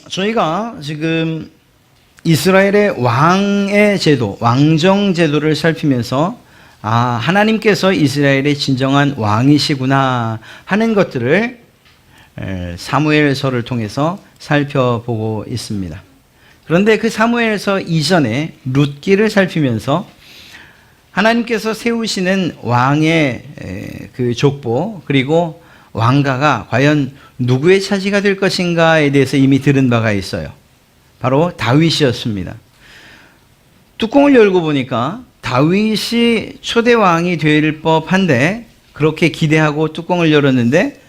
저희가 지금 이스라엘의 왕의 제도, 왕정 제도를 살피면서 하나님께서 이스라엘의 진정한 왕이시구나 하는 것들을 사무엘서를 통해서 살펴보고 있습니다. 그런데 그 사무엘서 이전에 룻기를 살피면서 하나님께서 세우시는 왕의 그 족보, 그리고 왕가가 과연 누구의 차지가 될 것인가에 대해서 이미 들은 바가 있어요. 바로 다윗이었습니다. 뚜껑을 열고 보니까 다윗이 초대 왕이 될 법한데, 그렇게 기대하고 뚜껑을 열었는데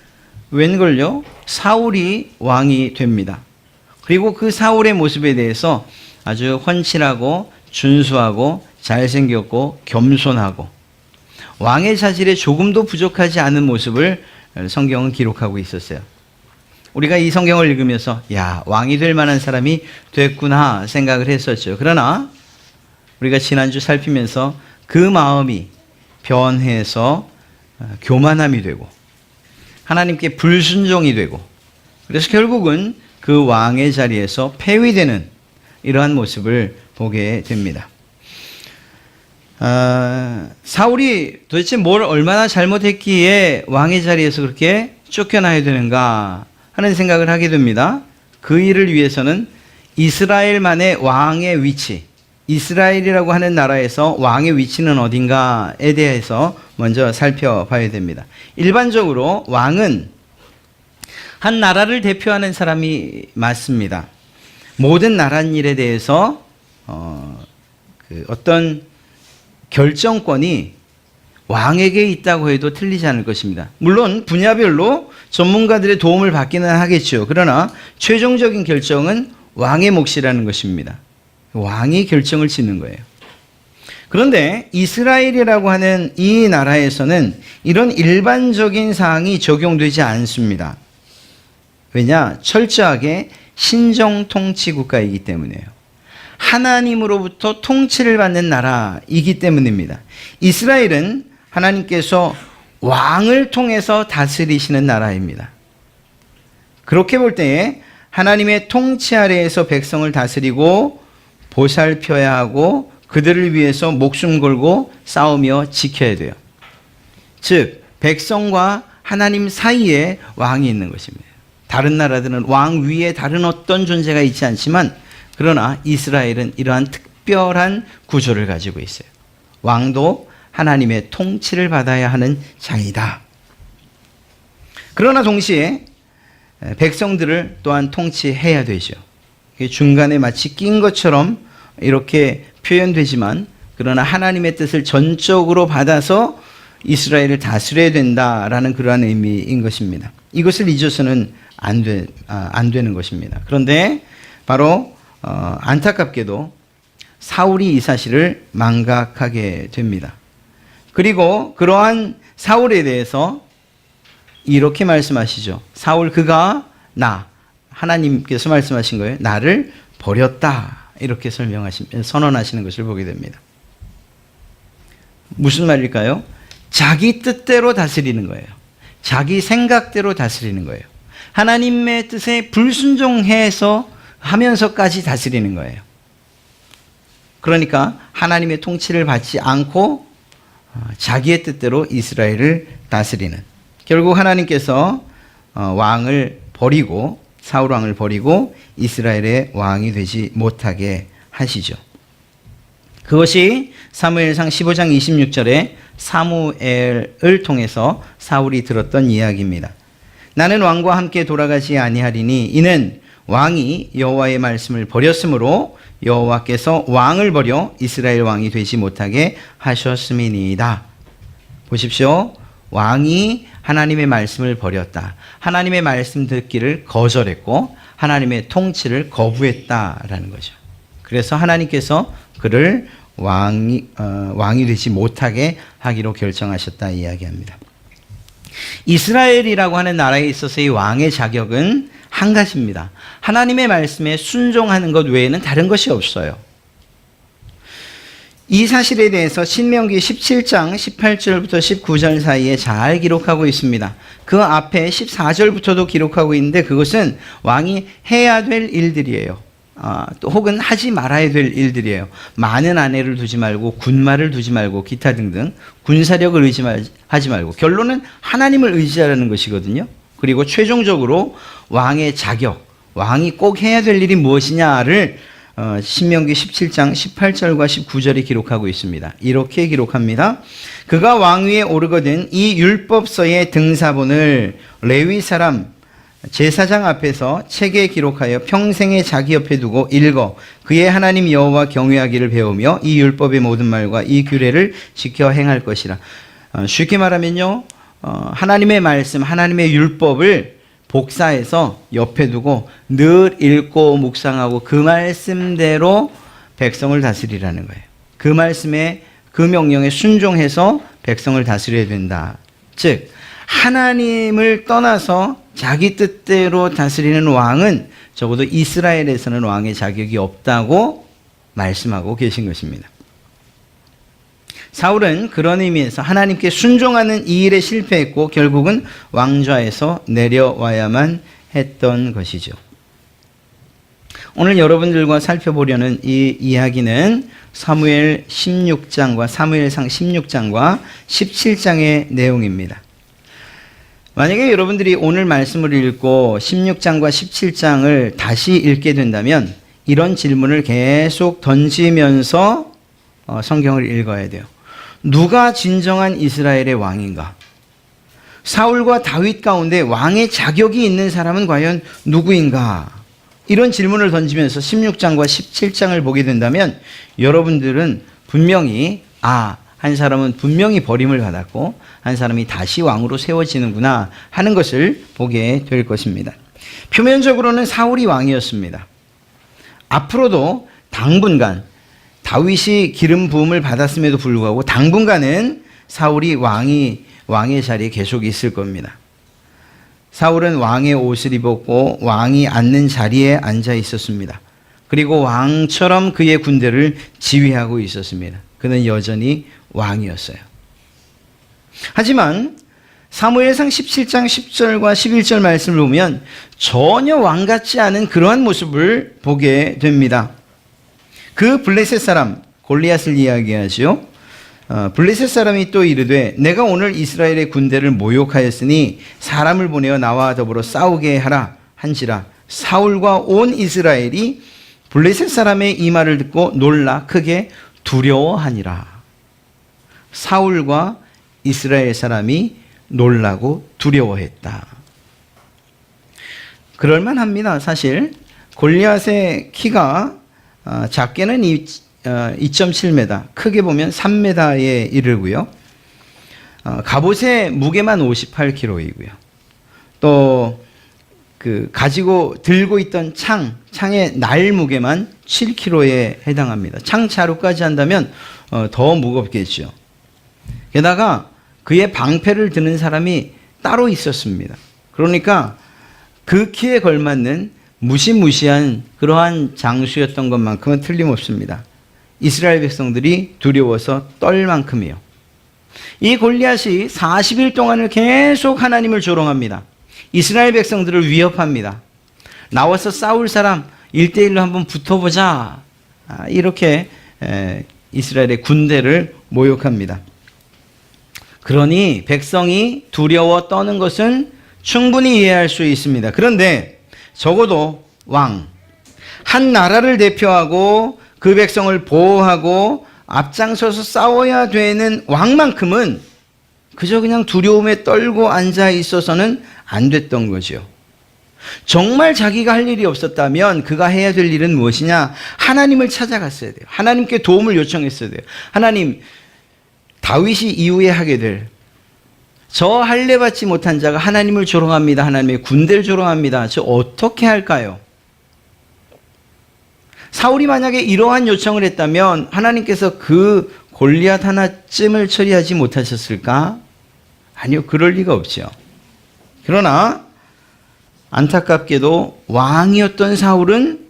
웬걸요? 사울이 왕이 됩니다. 그리고 그 사울의 모습에 대해서 아주 헌칠하고 준수하고 잘생겼고 겸손하고 왕의 자질에 조금도 부족하지 않은 모습을 성경은 기록하고 있었어요. 우리가 이 성경을 읽으면서 왕이 될 만한 사람이 됐구나 생각을 했었죠. 그러나 우리가 지난주 살피면서 그 마음이 변해서 교만함이 되고 하나님께 불순종이 되고, 그래서 결국은 그 왕의 자리에서 폐위되는 이러한 모습을 보게 됩니다. 사울이 도대체 뭘 얼마나 잘못했기에 왕의 자리에서 그렇게 쫓겨나야 되는가 하는 생각을 하게 됩니다. 그 일을 위해서는 이스라엘만의 왕의 위치, 이스라엘이라고 하는 나라에서 왕의 위치는 어딘가에 대해서 먼저 살펴봐야 됩니다. 일반적으로 왕은 한 나라를 대표하는 사람이 맞습니다. 모든 나랏일에 대해서 어떤 결정권이 왕에게 있다고 해도 틀리지 않을 것입니다. 물론 분야별로 전문가들의 도움을 받기는 하겠죠. 그러나 최종적인 결정은 왕의 몫이라는 것입니다. 왕이 결정을 짓는 거예요. 그런데 이스라엘이라고 하는 이 나라에서는 이런 일반적인 사항이 적용되지 않습니다. 왜냐? 철저하게 신정 통치 국가이기 때문이에요. 하나님으로부터 통치를 받는 나라이기 때문입니다. 이스라엘은 하나님께서 왕을 통해서 다스리시는 나라입니다. 그렇게 볼 때에 하나님의 통치 아래에서 백성을 다스리고 보살펴야 하고 그들을 위해서 목숨 걸고 싸우며 지켜야 돼요. 즉 백성과 하나님 사이에 왕이 있는 것입니다. 다른 나라들은 왕 위에 다른 어떤 존재가 있지 않지만, 그러나 이스라엘은 이러한 특별한 구조를 가지고 있어요. 왕도 하나님의 통치를 받아야 하는 자이다. 그러나 동시에 백성들을 또한 통치해야 되죠. 중간에 마치 낀 것처럼 이렇게 표현되지만, 그러나 하나님의 뜻을 전적으로 받아서 이스라엘을 다스려야 된다라는 그러한 의미인 것입니다. 이것을 잊어서는 안 되는 것입니다. 그런데 바로 안타깝게도 사울이 이 사실을 망각하게 됩니다. 그리고 그러한 사울에 대해서 이렇게 말씀하시죠. 사울 그가 하나님께서 말씀하신 거예요. 나를 버렸다. 이렇게 선언하시는 것을 보게 됩니다. 무슨 말일까요? 자기 뜻대로 다스리는 거예요. 자기 생각대로 다스리는 거예요. 하나님의 뜻에 불순종해서 하면서까지 다스리는 거예요. 그러니까 하나님의 통치를 받지 않고 자기의 뜻대로 이스라엘을 다스리는, 결국 하나님께서 왕을 버리고, 사울 왕을 버리고 이스라엘의 왕이 되지 못하게 하시죠. 그것이 사무엘상 15장 26절에 사무엘을 통해서 사울이 들었던 이야기입니다. 나는 왕과 함께 돌아가지 아니하리니 이는 왕이 여호와의 말씀을 버렸으므로 여호와께서 왕을 버려 이스라엘 왕이 되지 못하게 하셨음이니이다. 보십시오. 왕이 하나님의 말씀을 버렸다. 하나님의 말씀 듣기를 거절했고 하나님의 통치를 거부했다라는 거죠. 그래서 하나님께서 그를 왕이 되지 못하게 하기로 결정하셨다 이야기합니다. 이스라엘이라고 하는 나라에 있어서의 왕의 자격은 한 가지입니다. 하나님의 말씀에 순종하는 것 외에는 다른 것이 없어요. 이 사실에 대해서 신명기 17장 18절부터 19절 사이에 잘 기록하고 있습니다. 그 앞에 14절부터도 기록하고 있는데 그것은 왕이 해야 될 일들이에요. 또 혹은 하지 말아야 될 일들이에요. 많은 아내를 두지 말고 군마를 두지 말고 기타 등등 군사력을 의지하지 말고 결론은 하나님을 의지하라는 것이거든요. 그리고 최종적으로 왕의 자격, 왕이 꼭 해야 될 일이 무엇이냐를 신명기 17장 18절과 19절에 기록하고 있습니다. 이렇게 기록합니다. 그가 왕위에 오르거든 이 율법서의 등사본을 레위 사람 제사장 앞에서 책에 기록하여 평생에 자기 옆에 두고 읽어 그의 하나님 여호와 경외하기를 배우며 이 율법의 모든 말과 이 규례를 지켜 행할 것이라. 쉽게 말하면요, 하나님의 말씀, 하나님의 율법을 복사해서 옆에 두고 늘 읽고 묵상하고 그 말씀대로 백성을 다스리라는 거예요. 그 말씀에 그 명령에 순종해서 백성을 다스려야 된다. 즉 하나님을 떠나서 자기 뜻대로 다스리는 왕은 적어도 이스라엘에서는 왕의 자격이 없다고 말씀하고 계신 것입니다. 사울은 그런 의미에서 하나님께 순종하는 이 일에 실패했고 결국은 왕좌에서 내려와야만 했던 것이죠. 오늘 여러분들과 살펴보려는 이 이야기는 사무엘 16장과 사무엘상 16장과 17장의 내용입니다. 만약에 여러분들이 오늘 말씀을 읽고 16장과 17장을 다시 읽게 된다면 이런 질문을 계속 던지면서 성경을 읽어야 돼요. 누가 진정한 이스라엘의 왕인가? 사울과 다윗 가운데 왕의 자격이 있는 사람은 과연 누구인가? 이런 질문을 던지면서 16장과 17장을 보게 된다면 여러분들은 분명히 한 사람은 분명히 버림을 받았고 한 사람이 다시 왕으로 세워지는구나 하는 것을 보게 될 것입니다. 표면적으로는 사울이 왕이었습니다. 앞으로도 당분간 다윗이 기름 부음을 받았음에도 불구하고 당분간은 사울이 왕의 자리에 계속 있을 겁니다. 사울은 왕의 옷을 입었고 왕이 앉는 자리에 앉아 있었습니다. 그리고 왕처럼 그의 군대를 지휘하고 있었습니다. 그는 여전히 왕이었어요. 하지만 사무엘상 17장 10절과 11절 말씀을 보면 전혀 왕 같지 않은 그러한 모습을 보게 됩니다. 그 블레셋 사람 골리앗을 이야기하죠. 블레셋 사람이 또 이르되 내가 오늘 이스라엘의 군대를 모욕하였으니 사람을 보내어 나와 더불어 싸우게 하라 한지라. 사울과 온 이스라엘이 블레셋 사람의 이 말을 듣고 놀라 크게 두려워하니라. 사울과 이스라엘 사람이 놀라고 두려워했다. 그럴만합니다. 사실 골리앗의 키가 작게는 2.7m, 크게 보면 3m에 이르고요. 갑옷의 무게만 58kg이고요. 또 들고 있던 창의 날 무게만 7kg에 해당합니다. 창 자루까지 한다면 더 무겁겠죠. 게다가 그의 방패를 드는 사람이 따로 있었습니다. 그러니까 그 키에 걸맞는 무시무시한 그러한 장수였던 것만큼은 틀림없습니다. 이스라엘 백성들이 두려워서 떨 만큼이요. 이 골리앗이 40일 동안을 계속 하나님을 조롱합니다. 이스라엘 백성들을 위협합니다. 나와서 싸울 사람 1대1로 한번 붙어보자. 이렇게 이스라엘의 군대를 모욕합니다. 그러니 백성이 두려워 떠는 것은 충분히 이해할 수 있습니다. 그런데 적어도 한 나라를 대표하고 그 백성을 보호하고 앞장서서 싸워야 되는 왕만큼은 그저 그냥 두려움에 떨고 앉아 있어서는 안 됐던 거죠. 정말 자기가 할 일이 없었다면 그가 해야 될 일은 무엇이냐? 하나님을 찾아갔어야 돼요. 하나님께 도움을 요청했어야 돼요. 하나님, 다윗이 이후에 하게 될 저 할례 받지 못한 자가 하나님을 조롱합니다. 하나님의 군대를 조롱합니다. 저 어떻게 할까요? 사울이 만약에 이러한 요청을 했다면 하나님께서 그 골리앗 하나쯤을 처리하지 못하셨을까? 아니요, 그럴 리가 없죠. 그러나 안타깝게도 왕이었던 사울은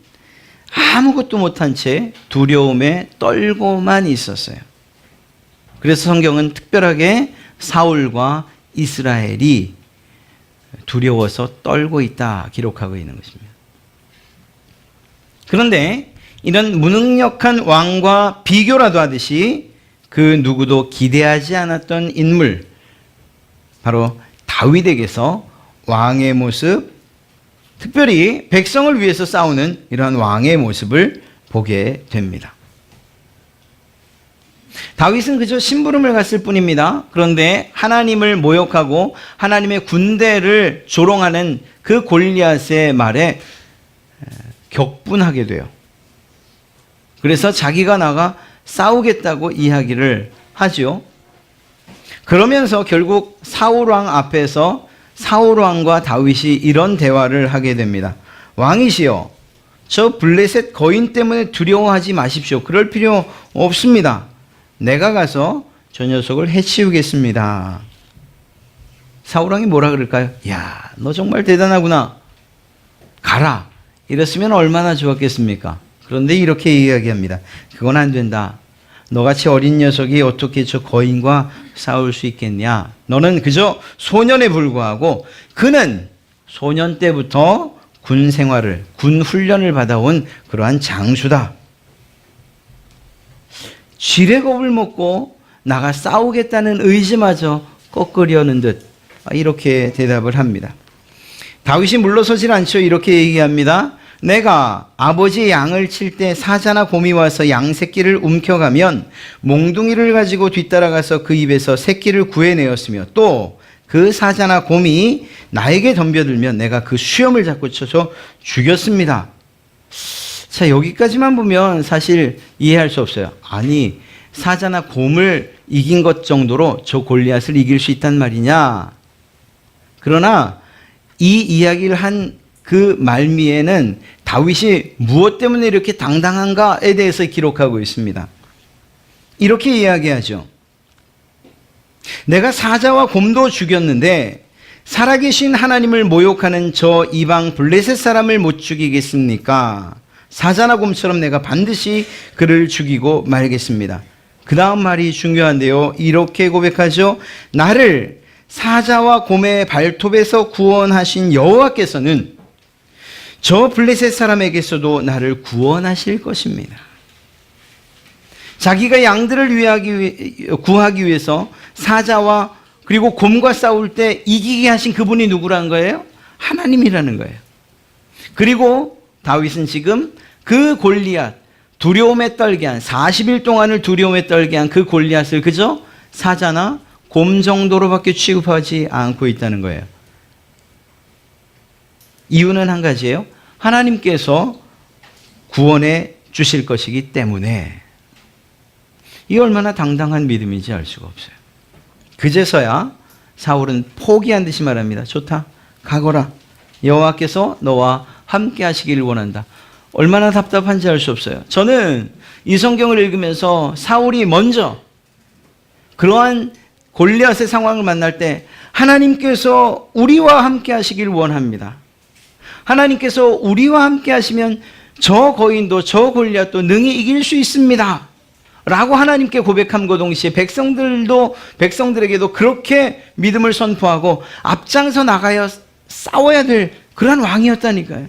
아무것도 못한 채 두려움에 떨고만 있었어요. 그래서 성경은 특별하게 사울과 이스라엘이 두려워서 떨고 있다 기록하고 있는 것입니다. 그런데 이런 무능력한 왕과 비교라도 하듯이 그 누구도 기대하지 않았던 인물, 바로 다윗에게서 왕의 모습, 특별히 백성을 위해서 싸우는 이러한 왕의 모습을 보게 됩니다. 다윗은 그저 심부름을 갔을 뿐입니다. 그런데 하나님을 모욕하고 하나님의 군대를 조롱하는 그 골리앗의 말에 격분하게 돼요. 그래서 자기가 나가 싸우겠다고 이야기를 하죠. 그러면서 결국 사울왕 앞에서 사울왕과 다윗이 이런 대화를 하게 됩니다. 왕이시여, 저 블레셋 거인 때문에 두려워하지 마십시오. 그럴 필요 없습니다. 내가 가서 저 녀석을 해치우겠습니다. 사울왕이 뭐라 그럴까요? 야, 너 정말 대단하구나. 가라. 이랬으면 얼마나 좋았겠습니까? 그런데 이렇게 이야기합니다. 그건 안 된다. 너같이 어린 녀석이 어떻게 저 거인과 싸울 수 있겠냐? 너는 그저 소년에 불과하고 그는 소년 때부터 군 생활을, 군 훈련을 받아온 그러한 장수다. 쥐의 겁을 먹고 나가 싸우겠다는 의지마저 꺾으려는 듯 이렇게 대답을 합니다. 다윗이 물러서질 않죠. 이렇게 얘기합니다. 내가 아버지의 양을 칠 때 사자나 곰이 와서 양 새끼를 움켜가면 몽둥이를 가지고 뒤따라가서 그 입에서 새끼를 구해내었으며 또 그 사자나 곰이 나에게 덤벼들면 내가 그 수염을 잡고 쳐서 죽였습니다. 자, 여기까지만 보면 사실 이해할 수 없어요. 아니, 사자나 곰을 이긴 것 정도로 저 골리앗을 이길 수 있단 말이냐? 그러나 이 이야기를 한 그 말미에는 다윗이 무엇 때문에 이렇게 당당한가에 대해서 기록하고 있습니다. 이렇게 이야기하죠. 내가 사자와 곰도 죽였는데 살아계신 하나님을 모욕하는 저 이방 블레셋 사람을 못 죽이겠습니까? 사자나 곰처럼 내가 반드시 그를 죽이고 말겠습니다. 그 다음 말이 중요한데요. 이렇게 고백하죠. 나를 사자와 곰의 발톱에서 구원하신 여호와께서는 저 블레셋 사람에게서도 나를 구원하실 것입니다. 자기가 양들을 구하기 위해서 사자와 그리고 곰과 싸울 때 이기게 하신 그분이 누구라는 거예요? 하나님이라는 거예요. 그리고 다윗은 지금 그 골리앗, 두려움에 떨게 한 40일 동안을 두려움에 떨게 한 그 골리앗을 그저 사자나 곰 정도로밖에 취급하지 않고 있다는 거예요. 이유는 한 가지예요. 하나님께서 구원해 주실 것이기 때문에. 이 얼마나 당당한 믿음인지 알 수가 없어요. 그제서야 사울은 포기한 듯이 말합니다. 좋다, 가거라. 여호와께서 너와 함께 하시기를 원한다. 얼마나 답답한지 알 수 없어요. 저는 이 성경을 읽으면서 사울이 먼저 그러한 골리앗의 상황을 만날 때 하나님께서 우리와 함께 하시길 원합니다. 하나님께서 우리와 함께 하시면 저 거인도 저 골리앗도 능히 이길 수 있습니다. 라고 하나님께 고백함과 동시에 백성들에게도 그렇게 믿음을 선포하고 앞장서 나가야 싸워야 될 그러한 왕이었다니까요.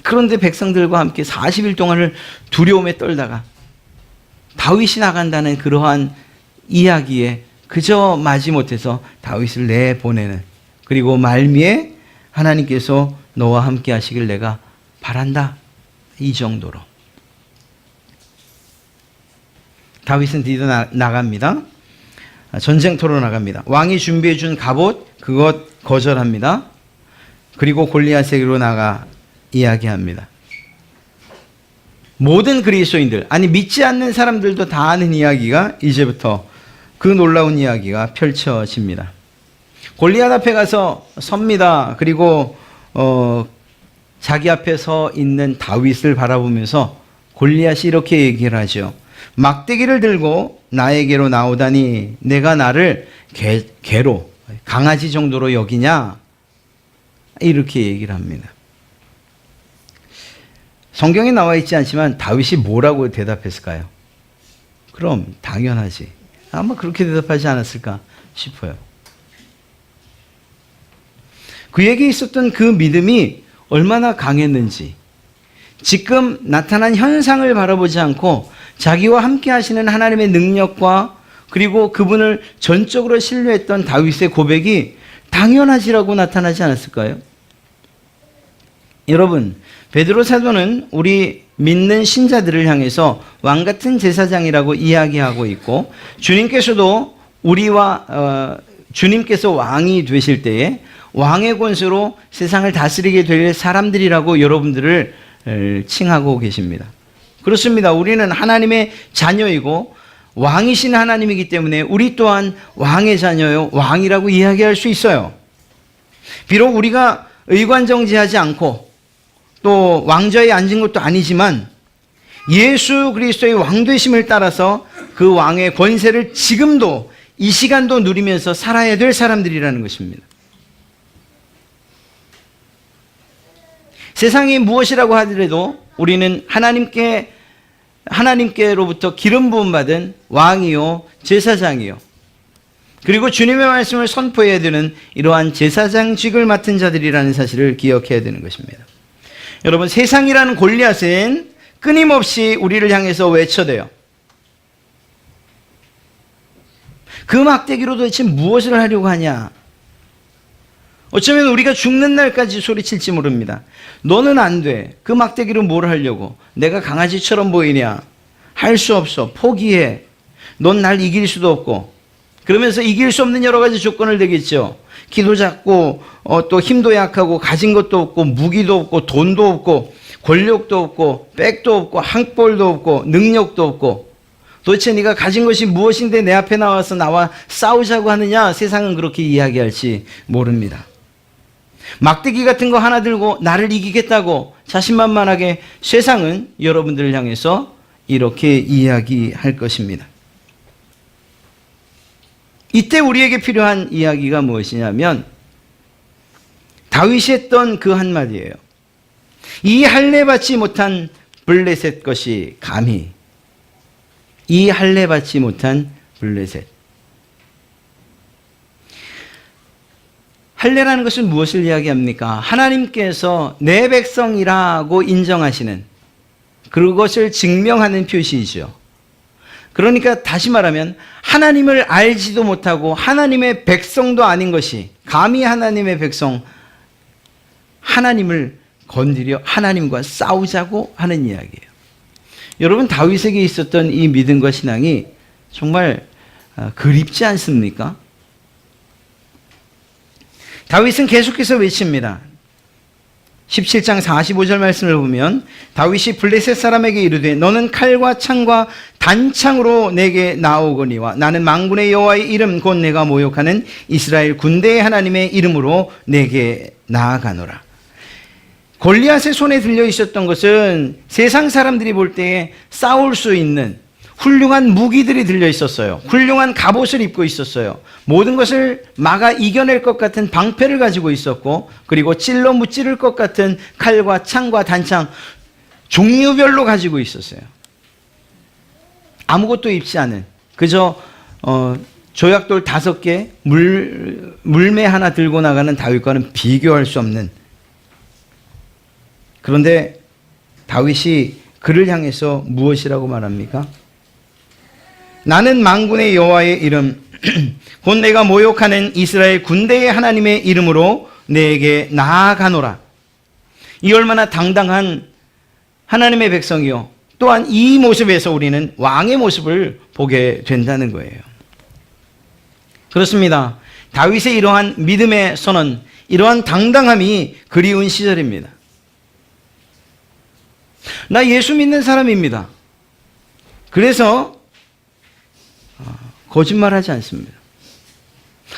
그런데 백성들과 함께 40일 동안을 두려움에 떨다가 다윗이 나간다는 그러한 이야기에 그저 마지못해서 다윗을 내보내는, 그리고 말미에 하나님께서 너와 함께 하시길 내가 바란다, 이 정도로. 다윗은 드디어 나갑니다. 전쟁터로 나갑니다. 왕이 준비해 준 갑옷, 그것 거절합니다. 그리고 골리앗에게로 나가 이야기합니다. 모든 그리스도인들, 아니 믿지 않는 사람들도 다 아는 이야기가 이제부터 그 놀라운 이야기가 펼쳐집니다. 골리앗 앞에 가서 섭니다. 그리고 자기 앞에 서 있는 다윗을 바라보면서 골리앗이 이렇게 얘기를 하죠. 막대기를 들고 나에게로 나오다니 내가 나를 개로, 강아지 정도로 여기냐? 이렇게 얘기를 합니다. 성경에 나와 있지 않지만 다윗이 뭐라고 대답했을까요? 그럼 당연하지. 아마 그렇게 대답하지 않았을까 싶어요. 그에게 있었던 그 믿음이 얼마나 강했는지, 지금 나타난 현상을 바라보지 않고 자기와 함께 하시는 하나님의 능력과 그리고 그분을 전적으로 신뢰했던 다윗의 고백이 당연하지라고 나타나지 않았을까요? 여러분, 베드로 사도는 우리 믿는 신자들을 향해서 왕 같은 제사장이라고 이야기하고 있고, 주님께서도 주님께서 왕이 되실 때에 왕의 권세로 세상을 다스리게 될 사람들이라고 여러분들을 칭하고 계십니다. 그렇습니다. 우리는 하나님의 자녀이고 왕이신 하나님이기 때문에 우리 또한 왕의 자녀요, 왕이라고 이야기할 수 있어요. 비록 우리가 의관정제하지 않고 또 왕좌에 앉은 것도 아니지만 예수 그리스도의 왕되심을 따라서 그 왕의 권세를 지금도 이 시간도 누리면서 살아야 될 사람들이라는 것입니다. 세상이 무엇이라고 하더라도 우리는 하나님께로부터 기름 부음 받은 왕이요 제사장이요, 그리고 주님의 말씀을 선포해야 되는 이러한 제사장직을 맡은 자들이라는 사실을 기억해야 되는 것입니다. 여러분, 세상이라는 골리앗은 끊임없이 우리를 향해서 외쳐대요. 그 막대기로 도대체 무엇을 하려고 하냐? 어쩌면 우리가 죽는 날까지 소리칠지 모릅니다. 너는 안 돼. 그 막대기로 뭘 하려고? 내가 강아지처럼 보이냐? 할 수 없어. 포기해. 넌 날 이길 수도 없고. 그러면서 이길 수 없는 여러 가지 조건을 대겠죠. 키도 작고 또 힘도 약하고 가진 것도 없고 무기도 없고 돈도 없고 권력도 없고 백도 없고 항볼도 없고 능력도 없고, 도대체 네가 가진 것이 무엇인데 내 앞에 나와서 나와 싸우자고 하느냐? 세상은 그렇게 이야기할지 모릅니다. 막대기 같은 거 하나 들고 나를 이기겠다고 자신만만하게 세상은 여러분들을 향해서 이렇게 이야기할 것입니다. 이때 우리에게 필요한 이야기가 무엇이냐면 다윗이 했던 그 한마디예요. 이 할례 받지 못한 블레셋 것이 감히, 이 할례 받지 못한 블레셋. 할례라는 것은 무엇을 이야기합니까? 하나님께서 내 백성이라고 인정하시는 그것을 증명하는 표시이죠. 그러니까 다시 말하면 하나님을 알지도 못하고 하나님의 백성도 아닌 것이 감히 하나님의 백성, 하나님을 건드려 하나님과 싸우자고 하는 이야기예요. 여러분, 다윗에게 있었던 이 믿음과 신앙이 정말 그립지 않습니까? 다윗은 계속해서 외칩니다. 17장 45절 말씀을 보면 다윗이 블레셋 사람에게 이르되 너는 칼과 창과 단창으로 내게 나오거니와 나는 만군의 여호와의 이름 곧 내가 모욕하는 이스라엘 군대의 하나님의 이름으로 내게 나아가노라. 골리앗의 손에 들려 있었던 것은 세상 사람들이 볼 때에 싸울 수 있는 훌륭한 무기들이 들려 있었어요. 훌륭한 갑옷을 입고 있었어요. 모든 것을 막아 이겨낼 것 같은 방패를 가지고 있었고, 그리고 찔러 무찌를 것 같은 칼과 창과 단창 종류별로 가지고 있었어요. 아무것도 입지 않은, 그저 조약돌 5개, 물매 하나 들고 나가는 다윗과는 비교할 수 없는. 그런데 다윗이 그를 향해서 무엇이라고 말합니까? 나는 만군의 여호와의 이름 곧 내가 모욕하는 이스라엘 군대의 하나님의 이름으로 내게 나아가노라. 이 얼마나 당당한 하나님의 백성이요, 또한 이 모습에서 우리는 왕의 모습을 보게 된다는 거예요. 그렇습니다. 다윗의 이러한 믿음의 선언, 이러한 당당함이 그리운 시절입니다. 나 예수 믿는 사람입니다. 그래서 거짓말하지 않습니다.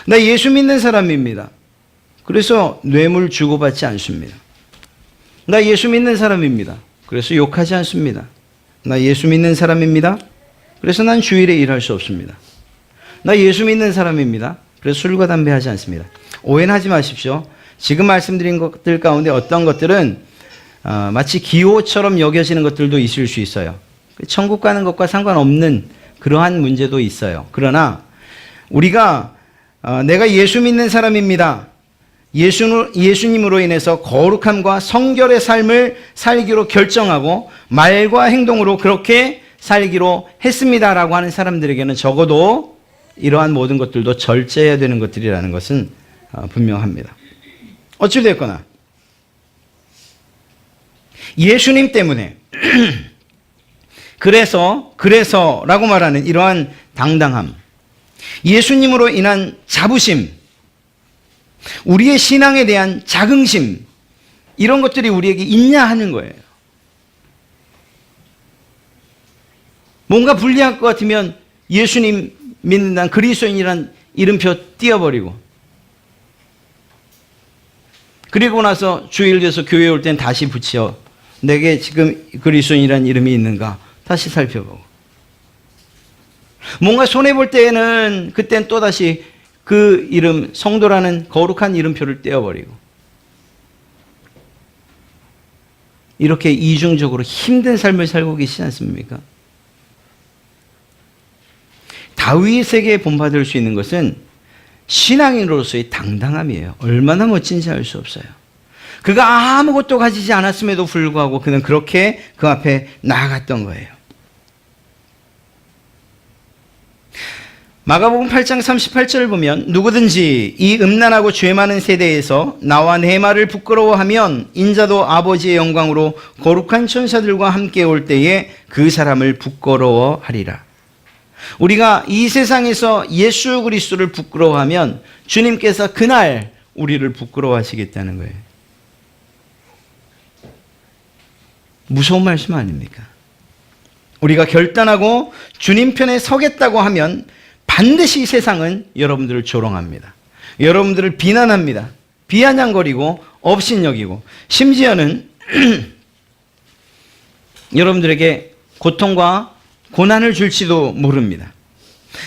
나 예수 믿는 사람입니다. 그래서 뇌물 주고받지 않습니다. 나 예수 믿는 사람입니다. 그래서 욕하지 않습니다. 나 예수 믿는 사람입니다. 그래서 난 주일에 일할 수 없습니다. 나 예수 믿는 사람입니다. 그래서 술과 담배 하지 않습니다. 오해는 하지 마십시오. 지금 말씀드린 것들 가운데 어떤 것들은 마치 기호처럼 여겨지는 것들도 있을 수 있어요. 천국 가는 것과 상관없는 그러한 문제도 있어요. 그러나 우리가 내가 예수 믿는 사람입니다. 예수님으로 인해서 거룩함과 성결의 삶을 살기로 결정하고 말과 행동으로 그렇게 살기로 했습니다라고 하는 사람들에게는 적어도 이러한 모든 것들도 절제해야 되는 것들이라는 것은 분명합니다. 어찌됐거나 예수님 때문에 그래서라고 말하는 이러한 당당함, 예수님으로 인한 자부심, 우리의 신앙에 대한 자긍심, 이런 것들이 우리에게 있냐 하는 거예요. 뭔가 불리할 것 같으면 예수님 믿는다는 그리스도인이란 이름표 띄워버리고, 그리고 나서 주일 돼서 교회에 올 땐 다시 붙여 내게 지금 그리스도인이란 이름이 있는가 다시 살펴보고, 뭔가 손해볼 때에는 그땐 또다시 그 이름, 성도라는 거룩한 이름표를 떼어버리고, 이렇게 이중적으로 힘든 삶을 살고 계시지 않습니까? 다윗에게 본받을 수 있는 것은 신앙인으로서의 당당함이에요. 얼마나 멋진지 알 수 없어요. 그가 아무것도 가지지 않았음에도 불구하고 그는 그렇게 그 앞에 나아갔던 거예요. 마가복음 8장 38절을 보면 누구든지 이 음란하고 죄 많은 세대에서 나와 내 말을 부끄러워하면 인자도 아버지의 영광으로 거룩한 천사들과 함께 올 때에 그 사람을 부끄러워하리라. 우리가 이 세상에서 예수 그리스도를 부끄러워하면 주님께서 그날 우리를 부끄러워하시겠다는 거예요. 무서운 말씀 아닙니까? 우리가 결단하고 주님 편에 서겠다고 하면 반드시 세상은 여러분들을 조롱합니다. 여러분들을 비난합니다. 비아냥거리고 업신여기고, 심지어는 여러분들에게 고통과 고난을 줄지도 모릅니다.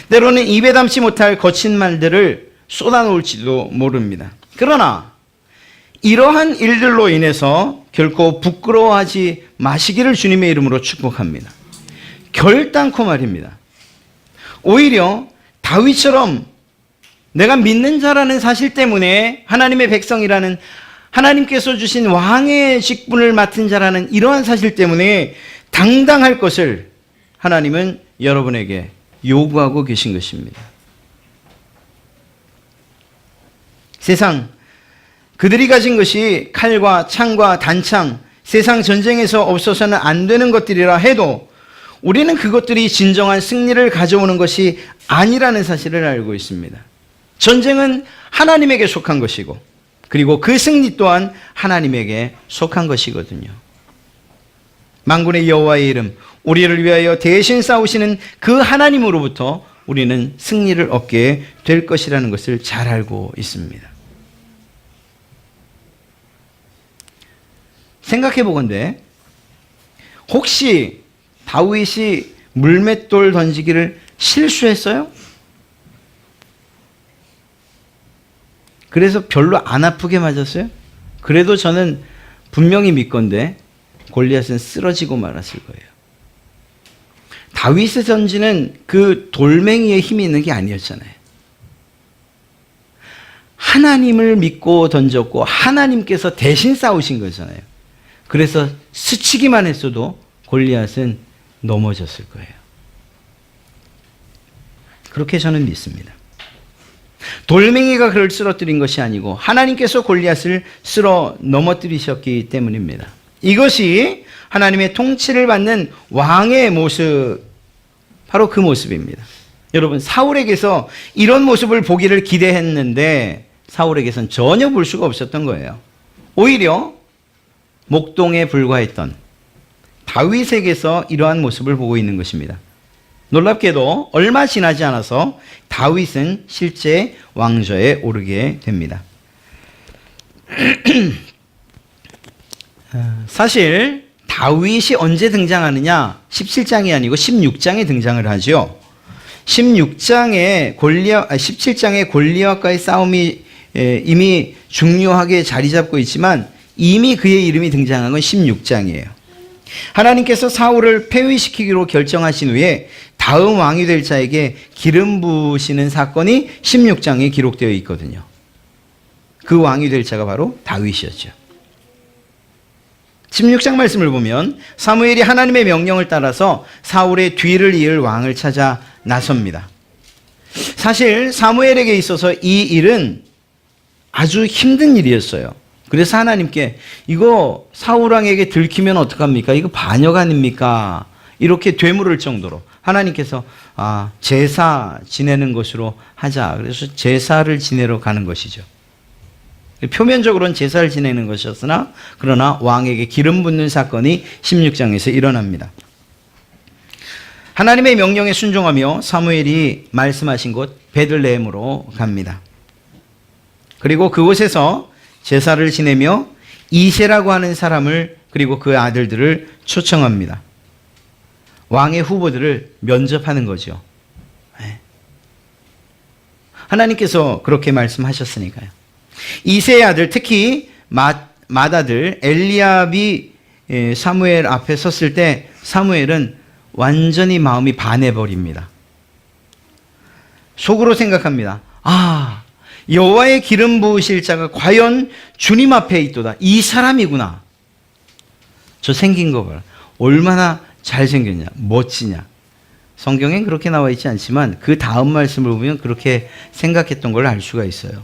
때로는 입에 담지 못할 거친 말들을 쏟아놓을지도 모릅니다. 그러나 이러한 일들로 인해서 결코 부끄러워하지 마시기를 주님의 이름으로 축복합니다. 결단코 말입니다. 오히려 다윗처럼 내가 믿는 자라는 사실 때문에 하나님의 백성이라는, 하나님께서 주신 왕의 직분을 맡은 자라는 이러한 사실 때문에 당당할 것을 하나님은 여러분에게 요구하고 계신 것입니다. 세상, 그들이 가진 것이 칼과 창과 단창, 세상 전쟁에서 없어서는 안 되는 것들이라 해도 우리는 그것들이 진정한 승리를 가져오는 것이 아니라는 사실을 알고 있습니다. 전쟁은 하나님에게 속한 것이고, 그리고 그 승리 또한 하나님에게 속한 것이거든요. 만군의 여호와의 이름, 우리를 위하여 대신 싸우시는 그 하나님으로부터 우리는 승리를 얻게 될 것이라는 것을 잘 알고 있습니다. 생각해 보건대 혹시 다윗이 물맷돌 던지기를 실수했어요? 그래서 별로 안 아프게 맞았어요? 그래도 저는 분명히 믿건대 골리앗은 쓰러지고 말았을 거예요. 다윗의 던지는 그 돌멩이에 힘이 있는 게 아니었잖아요. 하나님을 믿고 던졌고 하나님께서 대신 싸우신 거잖아요. 그래서 스치기만 했어도 골리앗은 넘어졌을 거예요. 그렇게 저는 믿습니다. 돌멩이가 그를 쓰러뜨린 것이 아니고 하나님께서 골리앗을 쓸어 넘어뜨리셨기 때문입니다. 이것이 하나님의 통치를 받는 왕의 모습, 바로 그 모습입니다. 여러분, 사울에게서 이런 모습을 보기를 기대했는데 사울에게선 전혀 볼 수가 없었던 거예요. 오히려 목동에 불과했던 다윗에게서 이러한 모습을 보고 있는 것입니다. 놀랍게도 얼마 지나지 않아서 다윗은 실제 왕좌에 오르게 됩니다. 사실 다윗이 언제 등장하느냐? 17장이 아니고 16장에 등장을 하죠. 17장의 골리앗과의 싸움이 이미 중요하게 자리 잡고 있지만 이미 그의 이름이 등장한 건 16장이에요. 하나님께서 사울을 폐위시키기로 결정하신 후에 다음 왕이 될 자에게 기름 부으시는 사건이 16장에 기록되어 있거든요. 그 왕이 될 자가 바로 다윗이었죠. 16장 말씀을 보면 사무엘이 하나님의 명령을 따라서 사울의 뒤를 이을 왕을 찾아 나섭니다. 사실 사무엘에게 있어서 이 일은 아주 힘든 일이었어요. 그래서 하나님께 이거 사울 왕에게 들키면 어떡합니까? 이거 반역 아닙니까? 이렇게 되물을 정도로 하나님께서 제사 지내는 것으로 하자. 그래서 제사를 지내러 가는 것이죠. 표면적으로는 제사를 지내는 것이었으나 그러나 왕에게 기름 붓는 사건이 16장에서 일어납니다. 하나님의 명령에 순종하며 사무엘이 말씀하신 곳 베들레헴으로 갑니다. 그리고 그곳에서 제사를 지내며 이새라고 하는 사람을 그리고 그 아들들을 초청합니다. 왕의 후보들을 면접하는 거죠. 하나님께서 그렇게 말씀하셨으니까요. 이새의 아들, 특히 맏아들 엘리압이 사무엘 앞에 섰을 때 사무엘은 완전히 마음이 반해버립니다. 속으로 생각합니다. 여호와의 기름 부으실 자가 과연 주님 앞에 있도다. 이 사람이구나. 저 생긴 거 봐라. 얼마나 잘생겼냐, 멋지냐. 성경엔 그렇게 나와 있지 않지만 그 다음 말씀을 보면 그렇게 생각했던 걸 알 수가 있어요.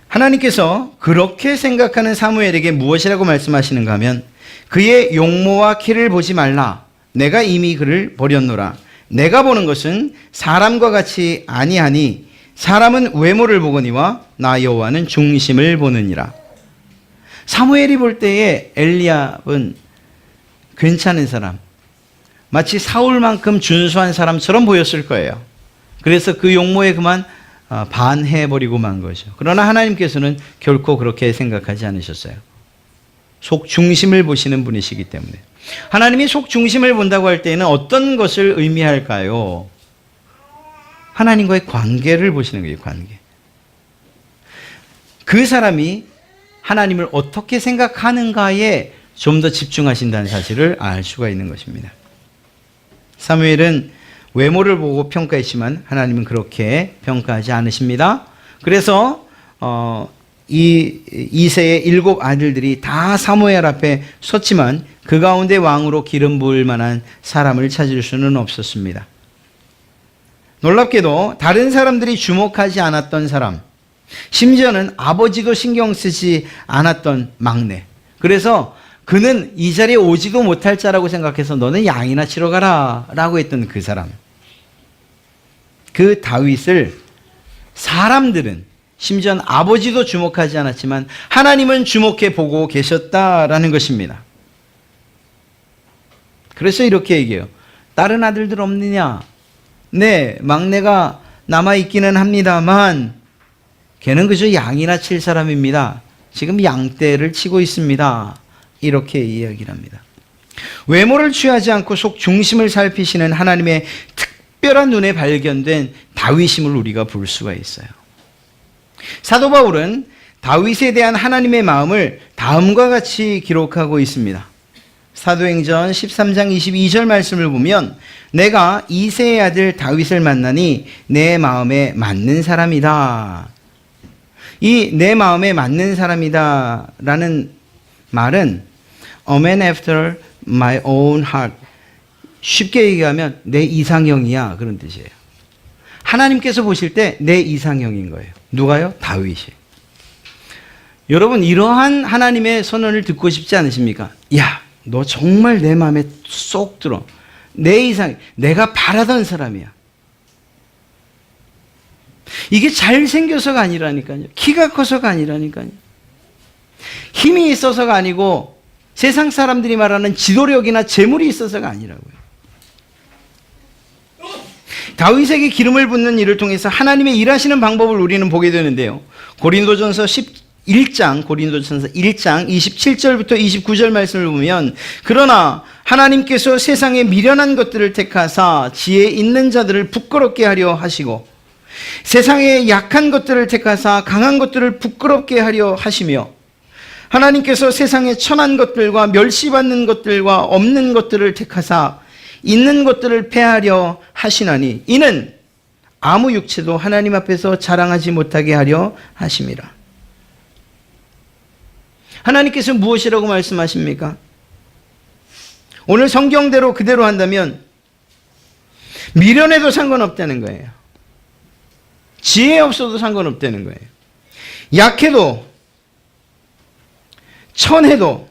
하나님께서 그렇게 생각하는 사무엘에게 무엇이라고 말씀하시는가 하면 그의 용모와 키를 보지 말라. 내가 이미 그를 버렸노라. 내가 보는 것은 사람과 같이 아니하니 사람은 외모를 보거니와 나 여호와는 중심을 보느니라. 사무엘이 볼 때에 엘리압은 괜찮은 사람, 마치 사울만큼 준수한 사람처럼 보였을 거예요. 그래서 그 용모에 그만 반해버리고 만 거죠. 그러나 하나님께서는 결코 그렇게 생각하지 않으셨어요. 속 중심을 보시는 분이시기 때문에. 하나님이 속 중심을 본다고 할 때에는 어떤 것을 의미할까요? 하나님과의 관계를 보시는 거예요. 관계. 그 사람이 하나님을 어떻게 생각하는가에 좀 더 집중하신다는 사실을 알 수가 있는 것입니다. 사무엘은 외모를 보고 평가했지만 하나님은 그렇게 평가하지 않으십니다. 그래서 이새의 7 아들들이 다 사무엘 앞에 섰지만 그 가운데 왕으로 기름 부을 만한 사람을 찾을 수는 없었습니다. 놀랍게도 다른 사람들이 주목하지 않았던 사람, 심지어는 아버지도 신경 쓰지 않았던 막내. 그래서 그는 이 자리에 오지도 못할 자라고 생각해서 너는 양이나 치러 가라 라고 했던 그 사람. 그 다윗을 사람들은 심지어는 아버지도 주목하지 않았지만 하나님은 주목해 보고 계셨다라는 것입니다. 그래서 이렇게 얘기해요. 다른 아들들 없느냐? 네, 막내가 남아있기는 합니다만 걔는 그저 양이나 칠 사람입니다. 지금 양떼를 치고 있습니다. 이렇게 이야기를 합니다. 외모를 취하지 않고 속 중심을 살피시는 하나님의 특별한 눈에 발견된 다윗임을 우리가 볼 수가 있어요. 사도 바울은 다윗에 대한 하나님의 마음을 다음과 같이 기록하고 있습니다. 사도행전 13장 22절 말씀을 보면 내가 이새의 아들 다윗을 만나니 내 마음에 맞는 사람이다. 이 내 마음에 맞는 사람이다 라는 말은 a man after my own heart. 쉽게 얘기하면 내 이상형이야 그런 뜻이에요. 하나님께서 보실 때 내 이상형인 거예요. 누가요? 다윗이. 여러분 이러한 하나님의 선언을 듣고 싶지 않으십니까? 야, 너 정말 내 마음에 쏙 들어. 내 이상, 내가 바라던 사람이야. 이게 잘생겨서가 아니라니까요. 키가 커서가 아니라니까요. 힘이 있어서가 아니고 세상 사람들이 말하는 지도력이나 재물이 있어서가 아니라고요. 다윗에게 기름을 붓는 일을 통해서 하나님의 일하시는 방법을 우리는 보게 되는데요. 고린도전서 1장 27절부터 29절 말씀을 보면 그러나 하나님께서 세상의 미련한 것들을 택하사 지혜 있는 자들을 부끄럽게 하려 하시고 세상의 약한 것들을 택하사 강한 것들을 부끄럽게 하려 하시며 하나님께서 세상의 천한 것들과 멸시받는 것들과 없는 것들을 택하사 있는 것들을 패하려 하시나니 이는 아무 육체도 하나님 앞에서 자랑하지 못하게 하려 하심이라. 하나님께서 무엇이라고 말씀하십니까? 오늘 성경대로 그대로 한다면 미련해도 상관없다는 거예요. 지혜 없어도 상관없다는 거예요. 약해도 천해도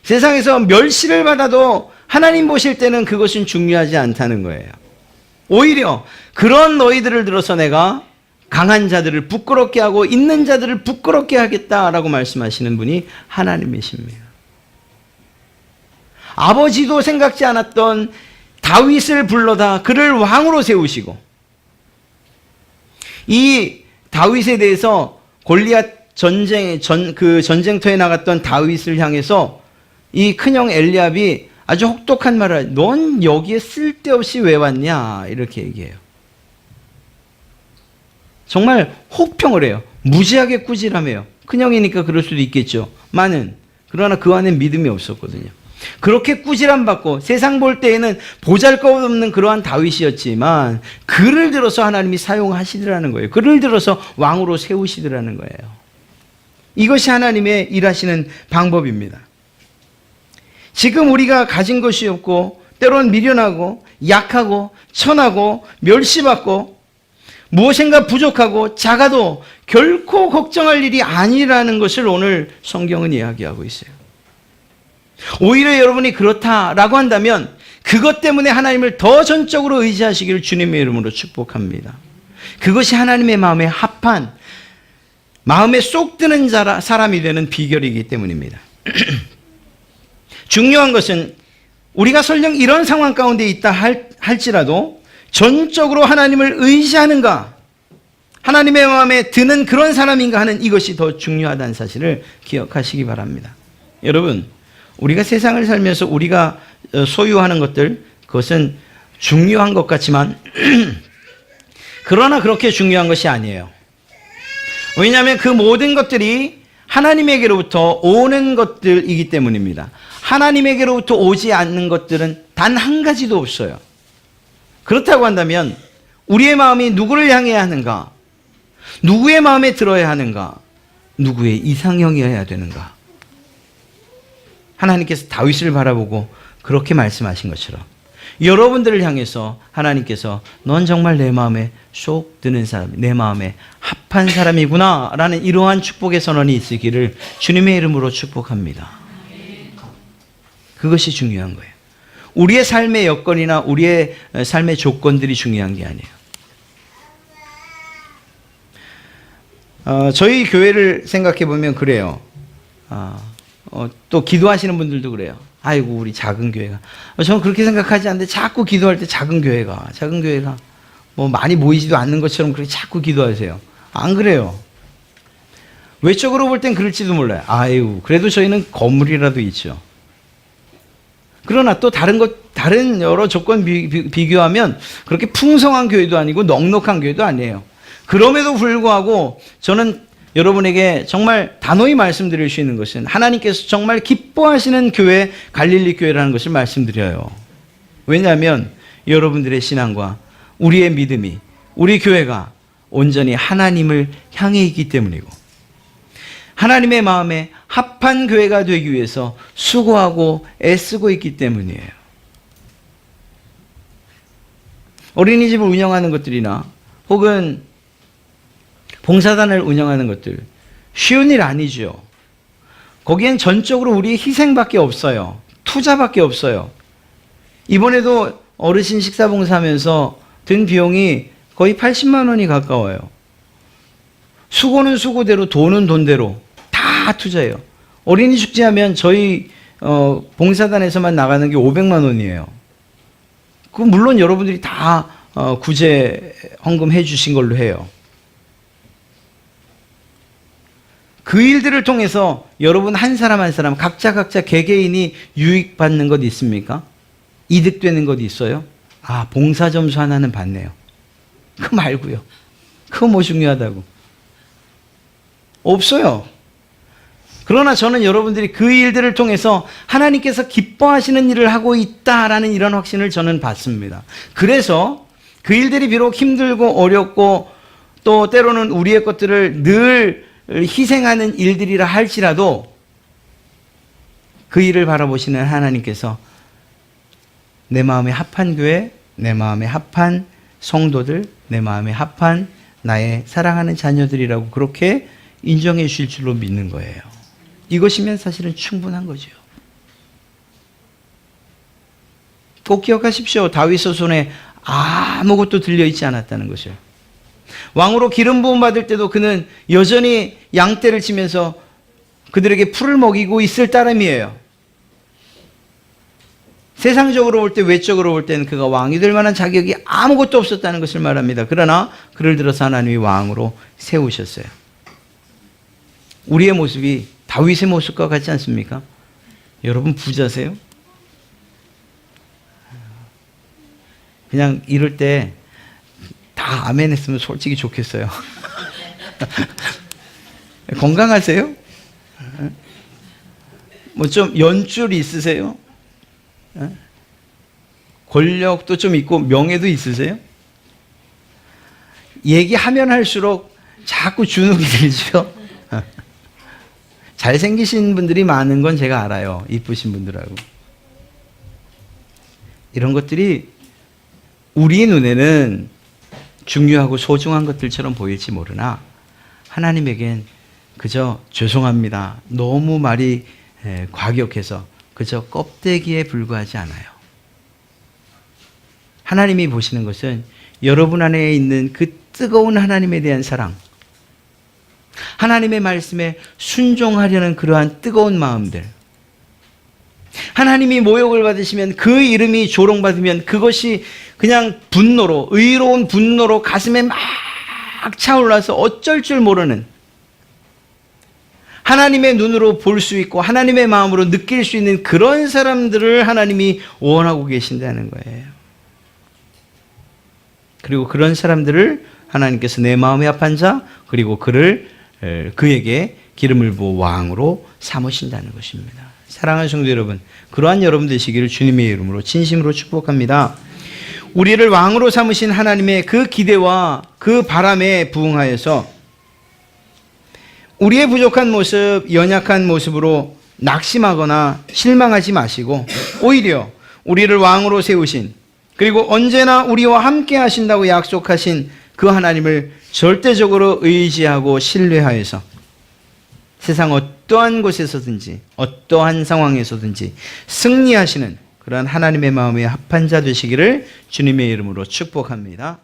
세상에서 멸시를 받아도 하나님 보실 때는 그것은 중요하지 않다는 거예요. 오히려 그런 너희들을 들어서 내가 강한 자들을 부끄럽게 하고 있는 자들을 부끄럽게 하겠다라고 말씀하시는 분이 하나님이십니다. 아버지도 생각지 않았던 다윗을 불러다 그를 왕으로 세우시고 이 다윗에 대해서 골리앗 전쟁터에 나갔던 다윗을 향해서 이 큰형 엘리압이 아주 혹독한 말을 넌 여기에 쓸데없이 왜 왔냐 이렇게 얘기해요. 정말 혹평을 해요. 무지하게 꾸지람해요. 큰형이니까 그럴 수도 있겠죠. 그러나 그 안에 믿음이 없었거든요. 그렇게 꾸지람받고 세상 볼 때에는 보잘것없는 그러한 다윗이었지만 그를 들어서 하나님이 사용하시더라는 거예요. 그를 들어서 왕으로 세우시더라는 거예요. 이것이 하나님의 일하시는 방법입니다. 지금 우리가 가진 것이 없고 때론 미련하고 약하고 천하고 멸시받고 무엇인가 부족하고 작아도 결코 걱정할 일이 아니라는 것을 오늘 성경은 이야기하고 있어요. 오히려 여러분이 그렇다라고 한다면 그것 때문에 하나님을 더 전적으로 의지하시기를 주님의 이름으로 축복합니다. 그것이 하나님의 마음에 합한 마음에 쏙 드는 사람이 되는 비결이기 때문입니다. 중요한 것은 우리가 설령 이런 상황 가운데 있다 할지라도 전적으로 하나님을 의지하는가, 하나님의 마음에 드는 그런 사람인가 하는 이것이 더 중요하다는 사실을 기억하시기 바랍니다. 여러분, 우리가 세상을 살면서 우리가 소유하는 것들, 그것은 중요한 것 같지만 그러나 그렇게 중요한 것이 아니에요. 왜냐하면 그 모든 것들이 하나님에게로부터 오는 것들이기 때문입니다. 하나님에게로부터 오지 않는 것들은 단 한 가지도 없어요. 그렇다고 한다면 우리의 마음이 누구를 향해야 하는가? 누구의 마음에 들어야 하는가? 누구의 이상형이어야 되는가? 하나님께서 다윗을 바라보고 그렇게 말씀하신 것처럼 여러분들을 향해서 하나님께서 넌 정말 내 마음에 쏙 드는 사람, 내 마음에 합한 사람이구나 라는 이러한 축복의 선언이 있으기를 주님의 이름으로 축복합니다. 그것이 중요한 거예요. 우리의 삶의 여건이나 우리의 삶의 조건들이 중요한 게 아니에요. 저희 교회를 생각해 보면 그래요. 또 기도하시는 분들도 그래요. 아이고 우리 작은 교회가. 저는 그렇게 생각하지 않는데 자꾸 기도할 때 작은 교회가 뭐 많이 모이지도 않는 것처럼 그렇게 자꾸 기도하세요. 안 그래요. 외적으로 볼 땐 그럴지도 몰라요. 아이고 그래도 저희는 건물이라도 있죠. 그러나 또 다른 여러 조건 비교하면 그렇게 풍성한 교회도 아니고 넉넉한 교회도 아니에요. 그럼에도 불구하고 저는 여러분에게 정말 단호히 말씀드릴 수 있는 것은 하나님께서 정말 기뻐하시는 교회, 갈릴리 교회라는 것을 말씀드려요. 왜냐하면 여러분들의 신앙과 우리의 믿음이, 우리 교회가 온전히 하나님을 향해 있기 때문이고 하나님의 마음에 합한 교회가 되기 위해서 수고하고 애쓰고 있기 때문이에요. 어린이집을 운영하는 것들이나 혹은 봉사단을 운영하는 것들 쉬운 일 아니죠. 거기엔 전적으로 우리의 희생밖에 없어요. 투자밖에 없어요. 이번에도 어르신 식사봉사하면서 든 비용이 거의 80만 원이 가까워요. 수고는 수고대로 돈은 돈대로 다 투자해요. 어린이 축제하면 저희 봉사단에서만 나가는 게 500만 원이에요. 그건 물론 여러분들이 다 구제 헌금해 주신 걸로 해요. 그 일들을 통해서 여러분 한 사람 한 사람 각자 개개인이 유익받는 것 있습니까? 이득되는 것 있어요? 봉사점수 하나는 받네요. 그거 말고요. 그거 뭐 중요하다고. 없어요. 그러나 저는 여러분들이 그 일들을 통해서 하나님께서 기뻐하시는 일을 하고 있다라는 이런 확신을 저는 받습니다. 그래서 그 일들이 비록 힘들고 어렵고 또 때로는 우리의 것들을 늘 희생하는 일들이라 할지라도 그 일을 바라보시는 하나님께서 내 마음에 합한 교회, 내 마음에 합한 성도들, 내 마음에 합한 나의 사랑하는 자녀들이라고 그렇게 인정해 주실 줄로 믿는 거예요. 이것이면 사실은 충분한 거죠. 꼭 기억하십시오. 다윗의 손에 아무것도 들려있지 않았다는 것을. 왕으로 기름 부음 받을 때도 그는 여전히 양떼를 치면서 그들에게 풀을 먹이고 있을 따름이에요. 세상적으로 볼 때, 외적으로 볼 때는 그가 왕이 될 만한 자격이 아무것도 없었다는 것을 말합니다. 그러나 그를 들어서 하나님이 왕으로 세우셨어요. 우리의 모습이 다윗의 모습과 같지 않습니까? 여러분 부자세요? 그냥 이럴 때 다 아멘 했으면 솔직히 좋겠어요. 건강하세요? 뭐 좀 연줄 있으세요? 권력도 좀 있고 명예도 있으세요? 얘기하면 할수록 자꾸 주눅이 들죠. 잘생기신 분들이 많은 건 제가 알아요. 이쁘신 분들하고. 이런 것들이 우리 눈에는 중요하고 소중한 것들처럼 보일지 모르나 하나님에겐 그저 죄송합니다. 너무 말이 과격해서 그저 껍데기에 불과하지 않아요. 하나님이 보시는 것은 여러분 안에 있는 그 뜨거운 하나님에 대한 사랑, 하나님의 말씀에 순종하려는 그러한 뜨거운 마음들, 하나님이 모욕을 받으시면 그 이름이 조롱받으면 그것이 그냥 분노로, 의로운 분노로 가슴에 막 차올라서 어쩔 줄 모르는, 하나님의 눈으로 볼 수 있고 하나님의 마음으로 느낄 수 있는 그런 사람들을 하나님이 원하고 계신다는 거예요. 그리고 그런 사람들을 하나님께서 내 마음에 합한 자, 그리고 그에게 기름을 부어 왕으로 삼으신다는 것입니다. 사랑하는 성도 여러분, 그러한 여러분 되시기를 주님의 이름으로 진심으로 축복합니다. 우리를 왕으로 삼으신 하나님의 그 기대와 그 바람에 부응하여서 우리의 부족한 모습, 연약한 모습으로 낙심하거나 실망하지 마시고 오히려 우리를 왕으로 세우신, 그리고 언제나 우리와 함께 하신다고 약속하신 그 하나님을 절대적으로 의지하고 신뢰하여서 세상 어떠한 곳에서든지 어떠한 상황에서든지 승리하시는 그러한 하나님의 마음에 합한 자 되시기를 주님의 이름으로 축복합니다.